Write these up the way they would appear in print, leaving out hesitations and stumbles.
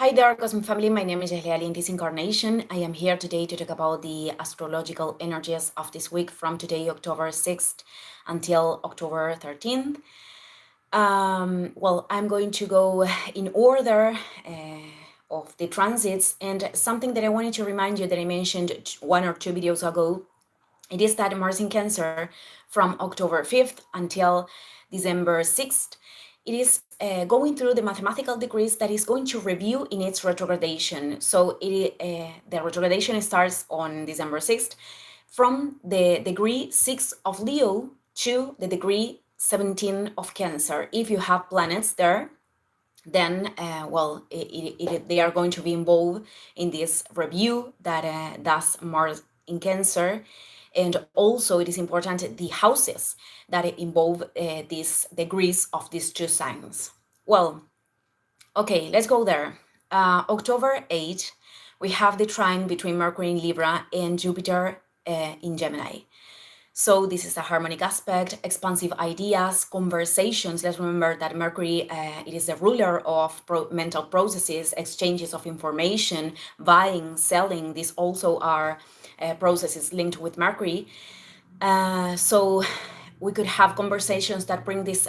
Hi there, Cosmic Family. My name is Jehlia in this incarnation. I am here today to talk about the astrological energies of this week from today, October 6th, until October 13th. I'm going to go in order of the transits, and something that I wanted to remind you that I mentioned one or two videos ago, it is that Mars in Cancer from October 5th until December 6th, it is going through the mathematical degrees that is going to review in its retrogradation. So the retrogradation starts on December 6th from the degree 6 of Leo to the degree 17 of Cancer. If you have planets there, then they are going to be involved in this review that does Mars in Cancer. And also it is important the houses that involve these degrees of these two signs. Well, okay, let's go there. October 8, we have the trine between Mercury in Libra and Jupiter in Gemini. So this is a harmonic aspect, expansive ideas, conversations. Let's remember that Mercury, it is the ruler of mental processes, exchanges of information, buying, selling. These also are processes linked with Mercury. So we could have conversations that bring this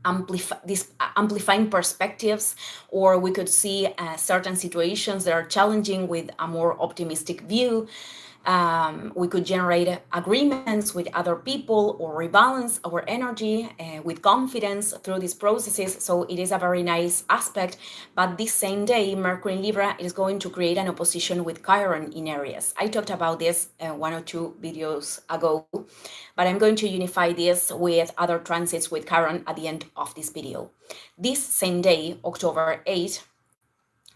amplifying perspectives, or we could see certain situations that are challenging with a more optimistic view. We could generate agreements with other people or rebalance our energy with confidence through these processes. So it is a very nice aspect. But this same day, Mercury in Libra is going to create an opposition with Chiron in Aries. I talked about this one or two videos ago, but I'm going to unify this with other transits with Chiron at the end of this video. This same day, October 8th,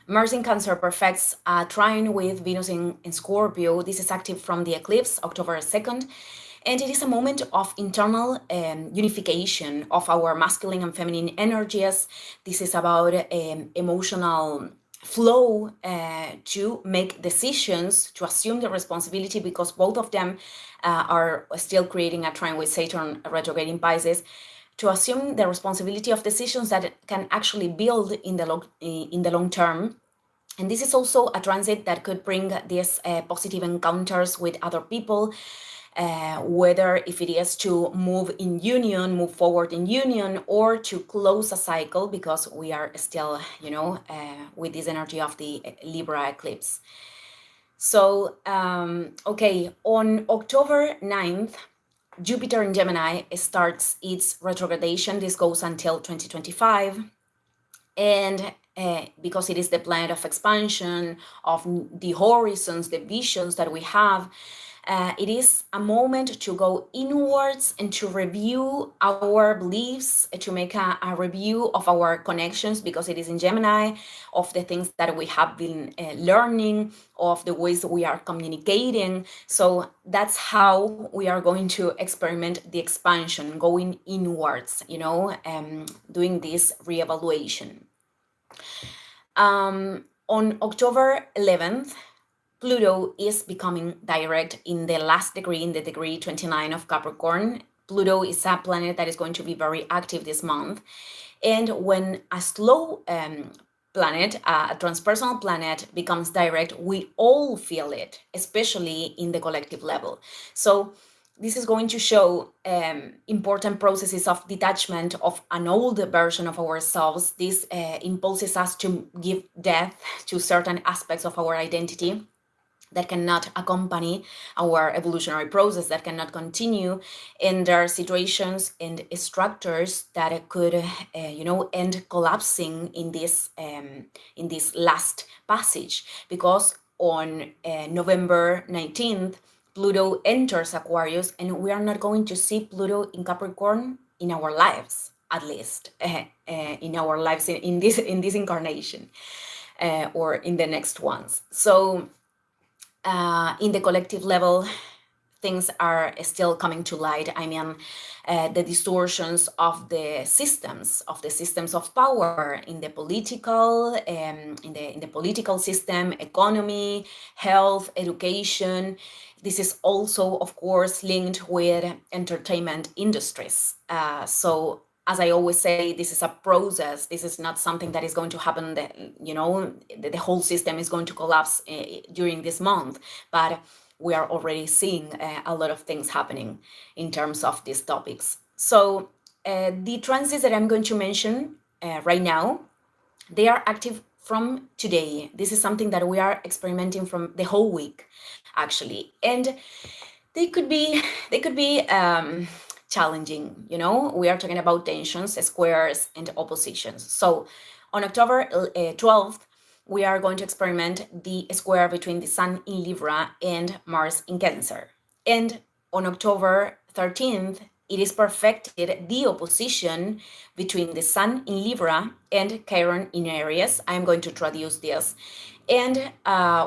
Mars in Cancer perfects a trine with Venus in Scorpio. This is active from the eclipse, October 2nd. And it is a moment of internal unification of our masculine and feminine energies. This is about emotional flow to make decisions, to assume the responsibility, because both of them are still creating a trine with Saturn retrograde in Pisces, to assume the responsibility of decisions that can actually build in the long term. And this is also a transit that could bring these positive encounters with other people, whether if it is to move in union, move forward in union, or to close a cycle, because we are still, with this energy of the Libra eclipse. So, okay, on October 9th, Jupiter in Gemini starts its retrogradation. This goes until 2025. And because it is the planet of expansion, of the horizons, the visions that we have, it is a moment to go inwards and to review our beliefs, to make a review of our connections, because it is in Gemini, of the things that we have been learning, of the ways that we are communicating. So that's how we are going to experiment the expansion, going inwards, doing this reevaluation. On October 11th, Pluto is becoming direct in the last degree, in the degree 29 of Capricorn. Pluto is a planet that is going to be very active this month. And when a slow planet, a transpersonal planet, becomes direct, we all feel it, especially in the collective level. So this is going to show important processes of detachment of an old version of ourselves. This impulses us to give death to certain aspects of our identity that cannot accompany our evolutionary process, that cannot continue. And there are situations and structures that could, end collapsing in this last passage, because on November 19th, Pluto enters Aquarius, and we are not going to see Pluto in Capricorn in our lives, at least in our lives in this incarnation or in the next ones. So in the collective level, things are still coming to light. I mean, the distortions of the systems of power in the political, in the political system, economy, health, education. This is also, of course, linked with entertainment industries. So as I always say, this is a process. This is not something that is going to happen that, the whole system is going to collapse during this month. But we are already seeing a lot of things happening in terms of these topics. So the transits that I'm going to mention right now, they are active from today. This is something that we are experimenting from the whole week, actually. And they could be challenging. We are talking about tensions, squares, and oppositions. So on October 12th, we are going to experiment the square between the Sun in Libra and Mars in Cancer. And on October 13th, it is perfected the opposition between the Sun in Libra and Chiron in Aries. I'm going to traduce this. And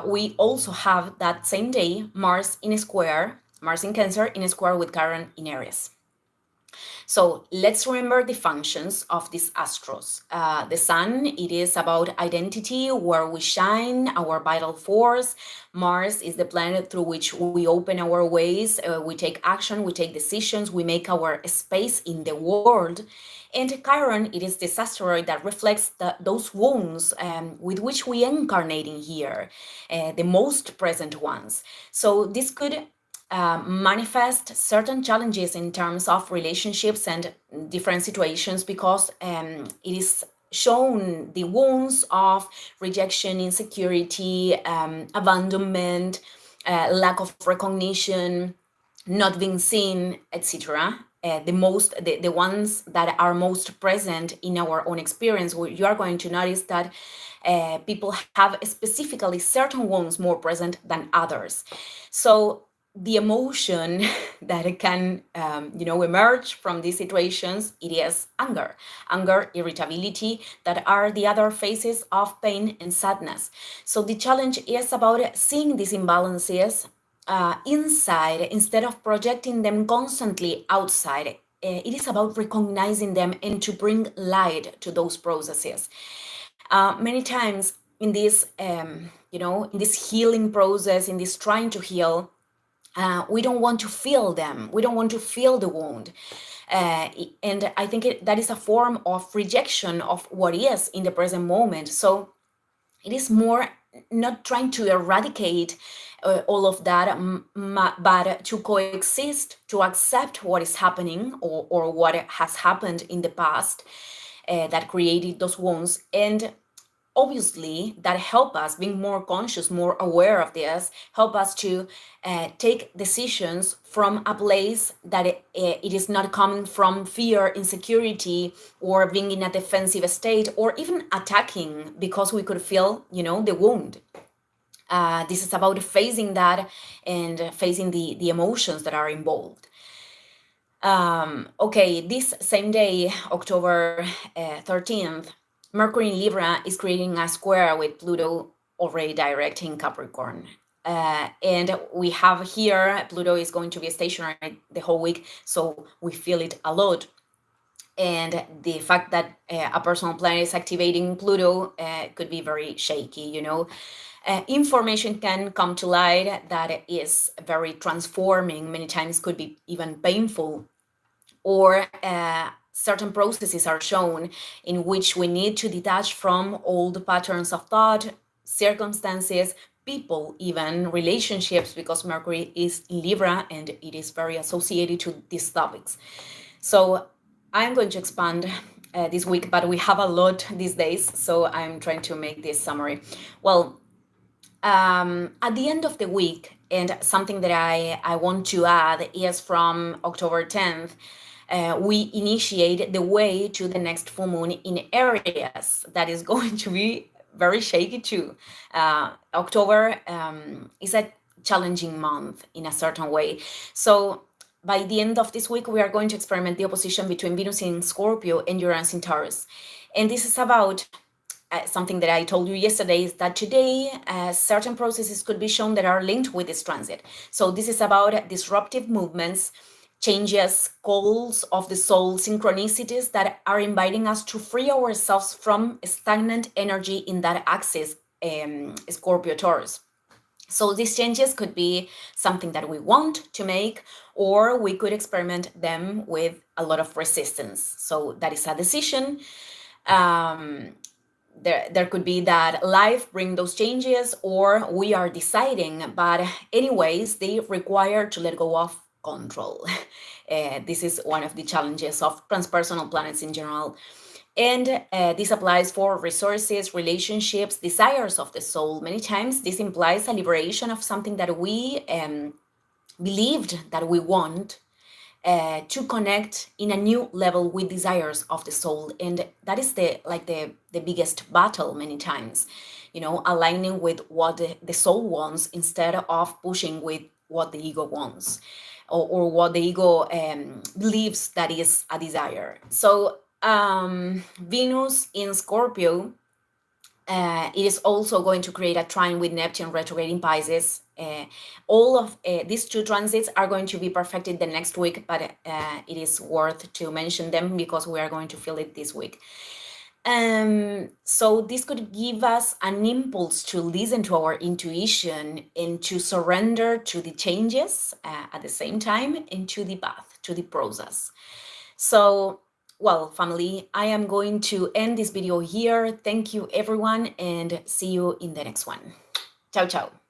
we also have that same day Mars in Cancer in a square with Chiron in Aries. So let's remember the functions of these astros. The Sun, it is about identity, where we shine, our vital force. Mars is the planet through which we open our ways, we take action, we take decisions, we make our space in the world. And Chiron, it is this asteroid that reflects those wounds with which we incarnate in here, the most present ones. So this could manifest certain challenges in terms of relationships and different situations, because it is shown the wounds of rejection, insecurity, abandonment, lack of recognition, not being seen, etc. The ones that are most present in our own experience, you are going to notice that people have specifically certain wounds more present than others. So the emotion that can emerge from these situations, it is anger, irritability, that are the other phases of pain and sadness. So the challenge is about seeing these imbalances inside instead of projecting them constantly outside. It is about recognizing them and to bring light to those processes. Many times in this in this healing process, in this trying to heal, we don't want to feel them. We don't want to feel the wound. And I think that is a form of rejection of what is in the present moment. So it is more not trying to eradicate all of that, but to coexist, to accept what is happening or what has happened in the past that created those wounds. And obviously that help us being more conscious, more aware of this, help us to take decisions from a place that it is not coming from fear, insecurity, or being in a defensive state, or even attacking because we could feel the wound. This is about facing that and facing the emotions that are involved. Okay, this same day, October 13th, Mercury in Libra is creating a square with Pluto already direct in Capricorn. And we have here, Pluto is going to be stationary the whole week, so we feel it a lot. And the fact that a personal planet is activating Pluto could be very shaky, information can come to light that is very transforming, many times could be even painful, or certain processes are shown in which we need to detach from old patterns of thought, circumstances, people, even relationships, because Mercury is in Libra and it is very associated to these topics. So I'm going to expand this week, but we have a lot these days, so I'm trying to make this summary. Well, at the end of the week, and something that I want to add is from October 10th, we initiate the way to the next full moon in Aries. That is going to be very shaky too. October is a challenging month in a certain way. So by the end of this week, we are going to experiment the opposition between Venus in Scorpio and Uranus in Taurus. And this is about something that I told you yesterday, is that today certain processes could be shown that are linked with this transit. So this is about disruptive movements, changes, calls of the soul, synchronicities that are inviting us to free ourselves from stagnant energy in that axis, Scorpio Taurus. So these changes could be something that we want to make, or we could experiment them with a lot of resistance. So that is a decision. There could be that life bring those changes, or we are deciding, but anyways, they require to let go of control. This is one of the challenges of transpersonal planets in general. And this applies for resources, relationships, desires of the soul. Many times, this implies a liberation of something that we believed that we want, to connect in a new level with desires of the soul. And that is the biggest battle many times, aligning with what the soul wants instead of pushing with what the ego wants, or what the ego believes that is a desire. So Venus in Scorpio, it is also going to create a trine with Neptune retrograde in Pisces. All of these two transits are going to be perfected the next week, but it is worth to mention them because we are going to feel it this week. So this could give us an impulse to listen to our intuition and to surrender to the changes at the same time, into the path, to the process. So, well, family, I am going to end this video here. Thank you, everyone, and see you in the next one. Ciao, ciao.